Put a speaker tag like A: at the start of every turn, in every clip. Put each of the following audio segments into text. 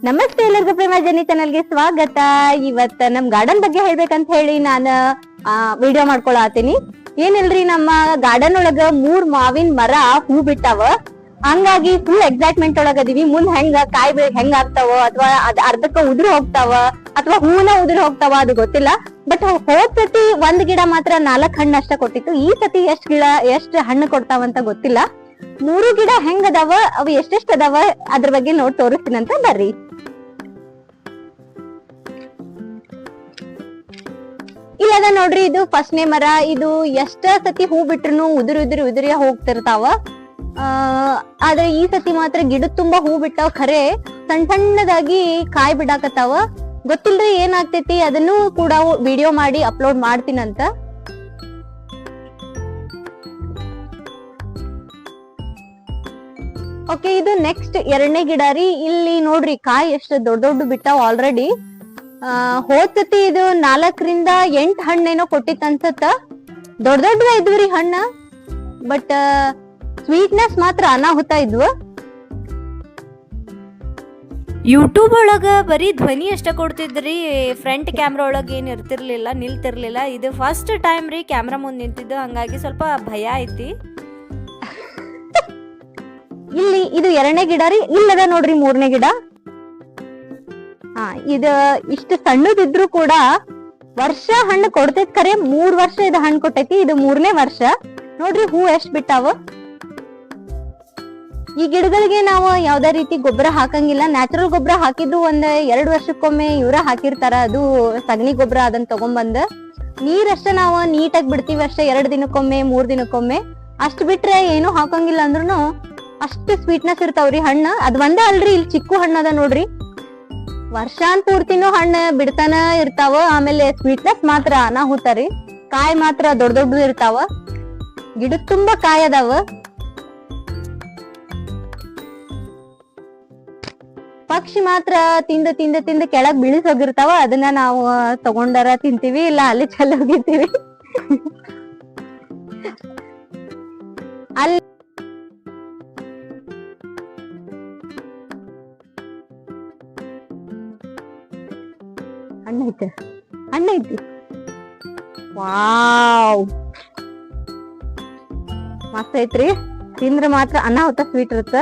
A: ನಮಸ್ತೆ ಎಲ್ಲರಿಗೂ ಪ್ರೇಮ ಜನಿ ಚಾನಲ್ಗೆ ಸ್ವಾಗತ. ಇವತ್ತ ನಮ್ ಗಾರ್ಡನ್ ಬಗ್ಗೆ ಹೇಳ್ಬೇಕಂತ ಹೇಳಿ ನಾನು ವಿಡಿಯೋ ಮಾಡ್ಕೊಳತೀನಿ. ಏನಿಲ್ರಿ, ನಮ್ಮ ಗಾರ್ಡನ್ ಒಳಗ 3 ಮಾವಿನ ಮರ ಹೂ ಬಿಟ್ಟಾವ. ಹಂಗಾಗಿ ಫುಲ್ ಎಕ್ಸೈಟ್ಮೆಂಟ್ ಒಳಗ ಅದೀವಿ. ಮುಂದ್ ಹೆಂಗ ಕಾಯಿ ಹೆಂಗ್ ಆಗ್ತಾವ ಅಥವಾ ಅರ್ಧಕ್ಕ ಉದುರು ಹೋಗ್ತಾವ ಅಥವಾ ಹೂನ ಉದುರು ಹೋಗ್ತಾವ ಅದು ಗೊತ್ತಿಲ್ಲ. ಬಟ್ ಹೋದ್ ಸತಿ ಒಂದ್ ಗಿಡ ಮಾತ್ರ 4 ಹಣ್ಣು ಅಷ್ಟ ಕೊಟ್ಟಿತ್ತು. ಈ ಸತಿ ಎಷ್ಟ್ ಹಣ್ಣು ಕೊಡ್ತಾವಂತ ಗೊತ್ತಿಲ್ಲ. 3 ಗಿಡ ಹೆಂಗ್ ಅದಾವ, ಅವು ಎಷ್ಟೆಷ್ಟ್ ಅದಾವ ಅದ್ರ ಬಗ್ಗೆ ನೋಡ್ ತೋರಿಸ್ತೀನಂತ ಬರ್ರಿ. ಇಲ್ಲದ ನೋಡ್ರಿ, ಇದು ಫಸ್ಟ್ನೇ ಮರ. ಇದು ಎಷ್ಟ ಸತಿ ಹೂ ಬಿಟ್ರು ಉದುರಿ ಹೋಗ್ತಿರ್ತಾವ. ಆದ್ರೆ ಈ ಸತಿ ಮಾತ್ರ ಗಿಡ ತುಂಬಾ ಹೂ ಬಿಟ್ಟಾವ. ಖರೆ ಸಣ್ಣ ಸಣ್ಣದಾಗಿ ಕಾಯಿ ಬಿಡಾಕತ್ತಾವ. ಗೊತ್ತಿಲ್ರಿ ಏನಾಗ್ತೈತಿ, ಅದನ್ನು ಕೂಡ ವಿಡಿಯೋ ಮಾಡಿ ಅಪ್ಲೋಡ್ ಮಾಡ್ತೀನಂತ. ಓಕೆ, ಇದು ನೆಕ್ಸ್ಟ್ 2ನೇ ಗಿಡ ರೀ. ಇಲ್ಲಿ ನೋಡ್ರಿ ಕಾಯಿ ಎಷ್ಟು ದೊಡ್ಡ ಬಿಟ್ಟಾವ ಆಲ್ರೆಡಿ. ಹೋದ್ ಸತಿ ಇದು 4ರಿಂದ 8 ಹಣ್ಣೇನೋ ಕೊಟ್ಟಿತ್ ಅನ್ಸತ್ತ. ದೊಡ್ಡ ಇದ್ವಿ ಹಣ್ಣ, ಬಟ್ ಸ್ವೀಟ್ನೆಸ್ ಮಾತ್ರ ಅನಾಹುತ ಇದ್ವು.
B: ಯೂಟ್ಯೂಬ್ ಒಳಗ ಬರೀ ಧ್ವನಿ ಅಷ್ಟ ಕೊಡ್ತಿದ್ರಿ, ಫ್ರಂಟ್ ಕ್ಯಾಮ್ರಾ ಒಳಗ ಏನ್ ಇರ್ತಿರ್ಲಿಲ್ಲ, ನಿಲ್ತಿರ್ಲಿಲ್ಲ. ಇದು ಫಸ್ಟ್ ಟೈಮ್ ರೀ ಕ್ಯಾಮ್ರಾ ಮುಂದ್ ನಿಂತಿದ್ದು, ಹಂಗಾಗಿ ಸ್ವಲ್ಪ ಭಯ ಐತಿ.
A: ಇಲ್ಲಿ ಇದು 2ನೇ ಗಿಡ ರೀ. ಇಲ್ಲದ ನೋಡ್ರಿ 3ನೇ ಗಿಡ. ಇದು ಇಷ್ಟು ಸಣ್ಣದಿದ್ರು ಕೂಡ ವರ್ಷ ಹಣ್ಣು ಕೊಡ್ತೈತಿ. ಖರೆ 3 ವರ್ಷ ಇದು ಹಣ್ಣು ಕೊಟ್ಟೈತಿ. ಇದು 3ನೇ ವರ್ಷ. ನೋಡ್ರಿ ಹೂ ಎಷ್ಟ್ ಬಿಟ್ಟಾವ. ಈ ಗಿಡಗಳಿಗೆ ನಾವು ಯಾವ್ದೇ ರೀತಿ ಗೊಬ್ಬರ ಹಾಕಂಗಿಲ್ಲ. ನ್ಯಾಚುರಲ್ ಗೊಬ್ಬರ ಹಾಕಿದ್ದು 1-2 ವರ್ಷಕ್ಕೊಮ್ಮೆ ಇವ್ರ ಹಾಕಿರ್ತಾರ. ಅದು ಸಗಣಿ ಗೊಬ್ಬರ, ಅದನ್ನ ತಗೊಂಡ್ಬಂದ ನೀರಷ್ಟ ನಾವು ನೀಟಾಗಿ ಬಿಡ್ತೀವಿ ಅಷ್ಟೇ. 2 ದಿನಕ್ಕೊಮ್ಮೆ 3 ದಿನಕ್ಕೊಮ್ಮೆ ಅಷ್ಟ್ ಬಿಟ್ರೆ ಏನು ಹಾಕಂಗಿಲ್ಲ ಅಂದ್ರೂ ಅಷ್ಟು ಸ್ವೀಟ್ನೆಸ್ ಇರ್ತಾವ್ರಿ ಹಣ್ಣು. ಅದ್ ಒಂದೇ ಅಲ್ರಿ, ಇಲ್ಲಿ ಚಿಕ್ಕು ಹಣ್ಣದ ನೋಡ್ರಿ. ವರ್ಷಾನ್ ಪೂರ್ತಿನೂ ಹಣ್ಣು ಬಿಡ್ತಾನ ಇರ್ತಾವ. ಆಮೇಲೆ ಸ್ವೀಟ್ನೆಸ್ ಮಾತ್ರ ಅನಾಹುತ ರೀ. ಕಾಯಿ ಮಾತ್ರ ದೊಡ್ಡ ಇರ್ತಾವ. ಗಿಡ ತುಂಬಾ ಕಾಯಿ ಅದಾವ. ಪಕ್ಷಿ ಮಾತ್ರ ತಿಂದ ಕೆಳಗ್ ಬೀಳಿಸ್ ಹೋಗಿರ್ತಾವ. ಅದನ್ನ ನಾವು ತಗೊಂಡಾರ ತಿಂತೀವಿ, ಇಲ್ಲ ಅಲ್ಲಿ ಚೆಲ್ಲೋಗಿರ್ತೀವಿ. ಅಲ್ಲಿ ಹಣ್ಣೈತಿ. ವಾವ್, ಮಸ್ತ್ ಐತ್ರಿ. ತಿಂದ್ರ ಮಾತ್ರ ಅನಾಹುತ ಸ್ವೀಟ್ ಇರುತ್ತ.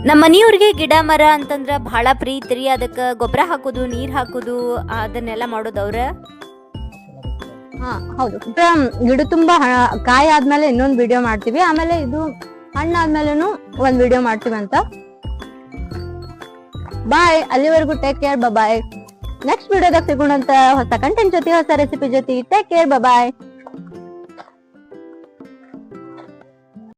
B: ನಮ್ಮ ಮನಿಯವ್ರಿಗೆ ಗಿಡ ಮರ ಅಂತಂದ್ರ ಬಹಳ ಪ್ರೀತಿ ರೀ. ಅದಕ್ಕ ಗೊಬ್ಬರ ಹಾಕುದು, ನೀರ್ ಹಾಕುದು, ಅದನ್ನೆಲ್ಲ ಮಾಡೋದು ಅವ್ರ.
A: ಹೌದು, ಗಿಡ ತುಂಬಾ ಕಾಯಿ ಆದ್ಮೇಲೆ ಇನ್ನೊಂದ್ ವಿಡಿಯೋ ಮಾಡ್ತೀವಿ. ಆಮೇಲೆ ಇದು ಹಣ್ಣಾದ್ಮೇಲೆನು ಒಂದ್ ವಿಡಿಯೋ ಮಾಡ್ತೀವಿ ಅಂತ. ಬಾಯ್, ಅಲ್ಲಿವರೆಗೂ ಟೇಕ್ ಕೇರ್, ಬಾಯ್. ನೆಕ್ಸ್ಟ್ ವಿಡಿಯೋದಾಗ ಸಿಗೋಣಂತ ಹೊಸ ಕಂಟೆಂಟ್ ಜೊತೆ, ಹೊಸ ರೆಸಿಪಿ ಜೊತೆ. ಟೇಕ್ ಕೇರ್, ಬಾಯ್.